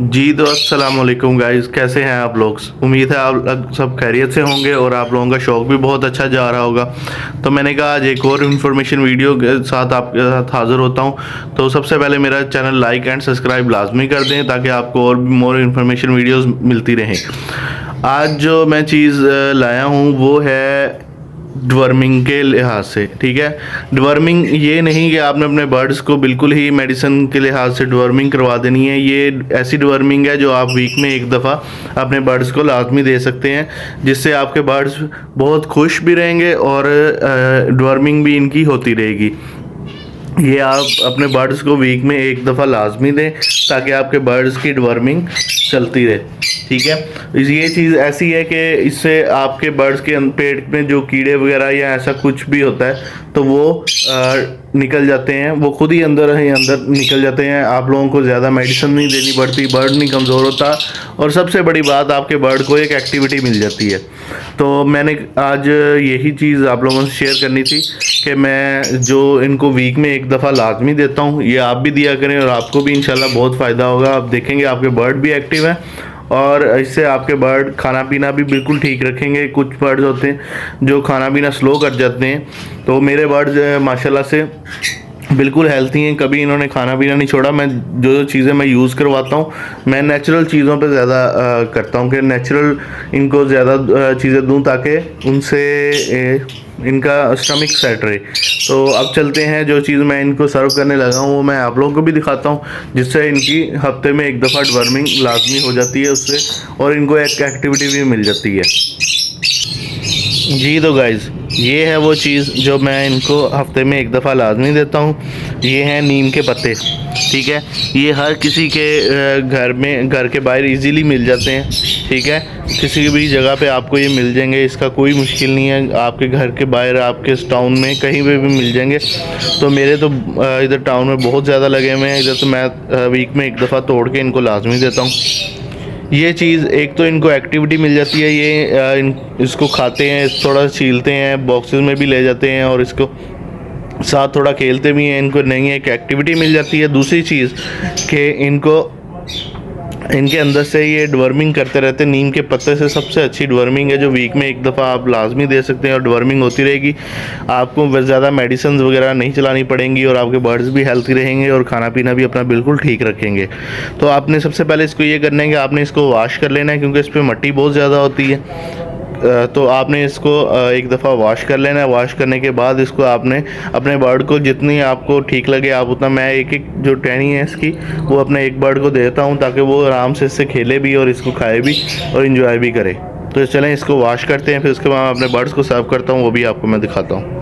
जी तो अस्सलाम वालेकुम गाइस, कैसे हैं आप लोग। उम्मीद है आप सब खैरियत से होंगे और आप लोगों का शौक़ भी बहुत अच्छा जा रहा होगा। तो मैंने कहा आज एक और इन्फॉर्मेशन वीडियो के साथ आपके साथ हाज़िर होता हूं। तो सबसे पहले मेरा चैनल लाइक एंड सब्सक्राइब लाजमी कर दें ताकि आपको और भी मोर इन्फॉर्मेशन वीडियोस मिलती रहें। आज जो मैं चीज़ लाया हूं वो है डिवर्मिंग के लिहाज से। ठीक है, डिवर्मिंग ये नहीं कि आपने अपने बर्ड्स को बिल्कुल ही मेडिसिन के लिहाज से डिवर्मिंग करवा देनी है। ये ऐसी डिवर्मिंग है जो आप वीक में एक दफ़ा अपने बर्ड्स को लाजमी दे सकते हैं, जिससे आपके बर्ड्स बहुत खुश भी रहेंगे और डिवर्मिंग भी इनकी होती रहेगी। ये आप अपने बर्ड्स को वीक में एक दफ़ा लाजमी दें ताकि आपके बर्ड्स की डिवर्मिंग चलती रहे। ठीक है, ये चीज़ ऐसी है कि इससे आपके बर्ड्स के पेट में जो कीड़े वगैरह या ऐसा कुछ भी होता है तो वो निकल जाते हैं, वो खुद ही अंदर निकल जाते हैं। आप लोगों को ज़्यादा मेडिसिन नहीं देनी पड़ती, बर्ड नहीं कमज़ोर होता और सबसे बड़ी बात आपके बर्ड को एक एक्टिविटी मिल जाती है। तो मैंने आज यही चीज़ आप लोगों से शेयर करनी थी कि मैं जो इनको वीक में एक दफ़ा लाजमी देता हूँ, ये आप भी दिया करें और आपको भी इंशाल्लाह बहुत फ़ायदा होगा। आप देखेंगे आपके बर्ड भी एक्टिव हैं और इससे आपके बर्ड खाना पीना भी बिल्कुल ठीक रखेंगे। कुछ बर्ड्स होते हैं जो खाना पीना स्लो कर जाते हैं, तो मेरे बर्ड्स माशाल्लाह से बिल्कुल हेल्थी हैं, कभी इन्होंने खाना पीना नहीं छोड़ा। मैं जो चीज़ें मैं यूज़ करवाता हूँ, मैं नेचुरल चीज़ों पे ज़्यादा करता हूँ कि नेचुरल इनको ज़्यादा चीज़ें दूँ ताकि उनसे इनका स्टमक सेट रहे। तो अब चलते हैं, जो चीज़ मैं इनको सर्व करने लगा हूँ वो मैं आप लोगों को भी दिखाता हूँ, जिससे इनकी हफ्ते में एक दफ़ा डिवर्मिंग लाजमी हो जाती है उससे, और इनको एक एक्टिविटी भी मिल जाती है। जी तो गाइज़, ये है वो चीज़ जो मैं इनको हफ्ते में एक दफ़ा लाजमी देता हूँ। ये हैं नीम के पत्ते। ठीक है, ये हर किसी के घर के बाहर इजीली मिल जाते हैं। ठीक है, किसी भी जगह पे आपको ये मिल जाएंगे, इसका कोई मुश्किल नहीं है। आपके घर के बाहर, आपके टाउन में कहीं पे भी मिल जाएंगे। तो मेरे तो इधर टाउन में बहुत ज़्यादा लगे हुए हैं, इधर तो मैं वीक में एक दफ़ा तोड़ के इनको लाजमी देता हूँ। ये चीज़ एक तो इनको एक्टिविटी मिल जाती है, ये इसको खाते हैं, थोड़ा छीलते हैं, बॉक्सेस में भी ले जाते हैं और इसको साथ थोड़ा खेलते भी हैं। इनको नहीं एक एक्टिविटी मिल जाती है। दूसरी चीज़ कि इनके अंदर से ये डिवर्मिंग करते रहते हैं। नीम के पत्ते से सबसे अच्छी डिवर्मिंग है जो वीक में एक दफ़ा आप लाजमी दे सकते हैं और डिवर्मिंग होती रहेगी। आपको ज़्यादा मेडिसिन वगैरह नहीं चलानी पड़ेंगी और आपके बर्ड्स भी हेल्थी रहेंगे और खाना पीना भी अपना बिल्कुल ठीक रखेंगे। तो आपने सबसे पहले इसको ये करना है कि आपने इसको वॉश कर लेना है, क्योंकि इस पर मिट्टी बहुत ज़्यादा होती है। तो आपने इसको एक दफ़ा वॉश कर लेना है। वॉश करने के बाद इसको आपने अपने बर्ड को जितनी आपको ठीक लगे आप उतना, मैं एक जो टहनी है इसकी वो अपने एक बर्ड को देता हूँ ताकि वो आराम से इससे खेले भी और इसको खाए भी और इन्जॉय भी करे। तो चलें इसको वॉश करते हैं, फिर उसके बाद अपने बर्ड्स को सर्व करता हूँ, वो भी आपको मैं दिखाता हूँ।